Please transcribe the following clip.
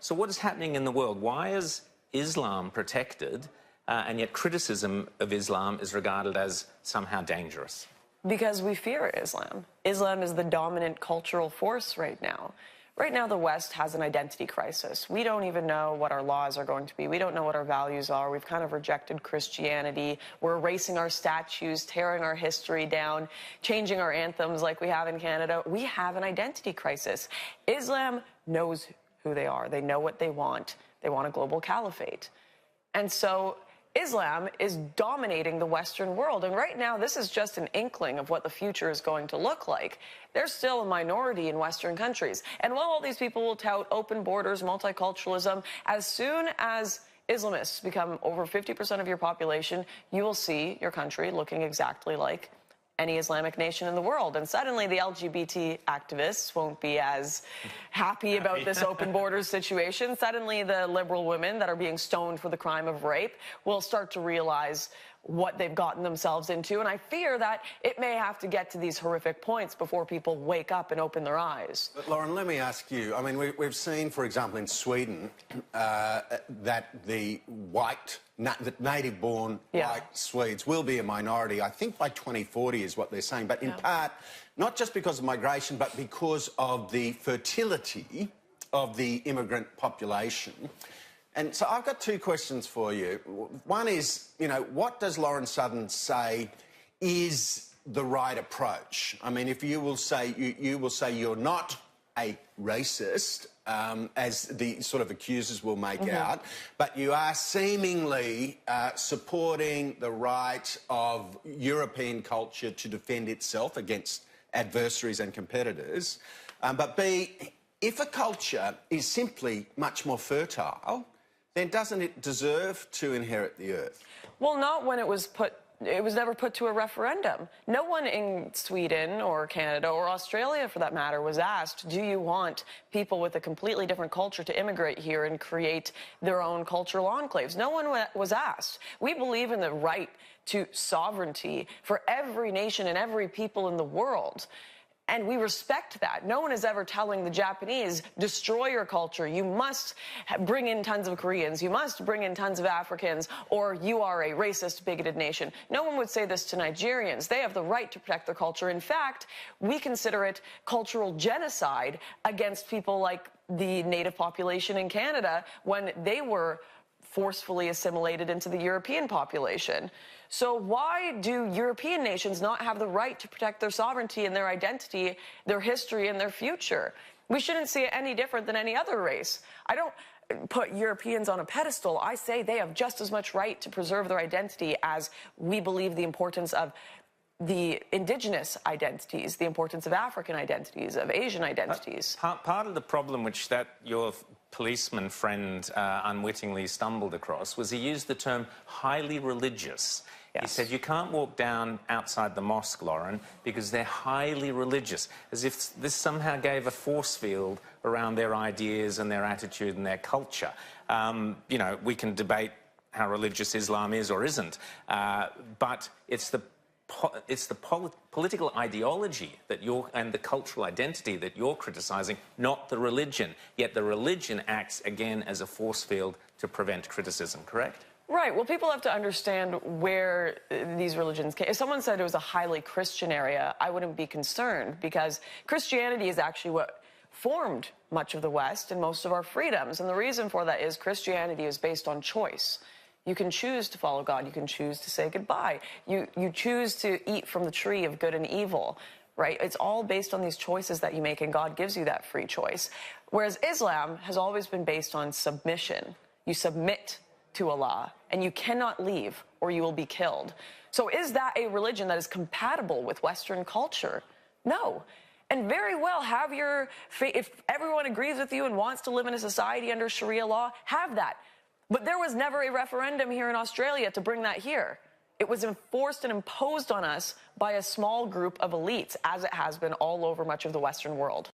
So what is happening in the world? Why is Islam protected, and yet criticism of Islam is regarded as somehow dangerous? Because we fear Islam. Islam is the dominant cultural force right now. Right now, the West has an identity crisis. We don't even know what our laws are going to be. We don't know what our values are. We've kind of rejected Christianity. We're erasing our statues, tearing our history down, changing our anthems like we have in Canada. We have an identity crisis. Islam knows who they are. They know what they want. They want a global caliphate. And so Islam is dominating the Western world. And right now, this is just an inkling of what the future is going to look like. They're still a minority in Western countries. And while all these people will tout open borders, multiculturalism, as soon as Islamists become over 50% of your population, you will see your country looking exactly like any Islamic nation in the world. And suddenly the LGBT activists won't be as happy about this open borders situation. Suddenly the liberal women that are being stoned for the crime of rape will start to realize what they've gotten themselves into. And I fear that it may have to get to these horrific points before people wake up and open their eyes. But Lauren, let me ask you, I mean, we've seen, for example, in Sweden, that the native-born white Swedes will be a minority, I think by 2040 is what they're saying, but in part, not just because of migration, but because of the fertility of the immigrant population. And so I've got two questions for you. One is, you know, what does Lauren Southern say is the right approach? I mean, if you will say, you will say you're not a racist, as the sort of accusers will make out, but you are seemingly supporting the right of European culture to defend itself against adversaries and competitors. But B, if a culture is simply much more fertile, then doesn't it deserve to inherit the earth? Well, not when it was never put to a referendum. No one in Sweden or Canada or Australia, for that matter, was asked, do you want people with a completely different culture to immigrate here and create their own cultural enclaves? No one was asked. We believe in the right to sovereignty for every nation and every people in the world. And we respect that. No one is ever telling the Japanese, destroy your culture. You must bring in tons of Koreans. You must bring in tons of Africans, or you are a racist, bigoted nation. No one would say this to Nigerians. They have the right to protect their culture. In fact, we consider it cultural genocide against people like the native population in Canada when they were forcefully assimilated into the European population. So why do European nations not have the right to protect their sovereignty and their identity, their history, and their future? We shouldn't see it any different than any other race. I don't put Europeans on a pedestal. I say they have just as much right to preserve their identity as we believe the importance of the indigenous identities, the importance of African identities, of Asian identities. Part of the problem which your policeman friend unwittingly stumbled across was he used the term highly religious. Yes. He said you can't walk down outside the mosque, Lauren, because they're highly religious, as if this somehow gave a force field around their ideas and their attitude and their culture. You know, we can debate how religious Islam is or isn't, but it's the political ideology that and the cultural identity that you're criticising, not the religion. Yet the religion acts, again, as a force field to prevent criticism, correct? Right. Well, people have to understand where these religions came. If someone said it was a highly Christian area, I wouldn't be concerned, because Christianity is actually what formed much of the West and most of our freedoms. And the reason for that is Christianity is based on choice. You can choose to follow God. You can choose to say goodbye. You choose to eat from the tree of good and evil, right? It's all based on these choices that you make, and God gives you that free choice. Whereas Islam has always been based on submission. You submit to Allah, and you cannot leave or you will be killed. So is that a religion that is compatible with Western culture? No. And very well, have your faith. If everyone agrees with you and wants to live in a society under Sharia law, have that. But there was never a referendum here in Australia to bring that here. It was enforced and imposed on us by a small group of elites, as it has been all over much of the Western world.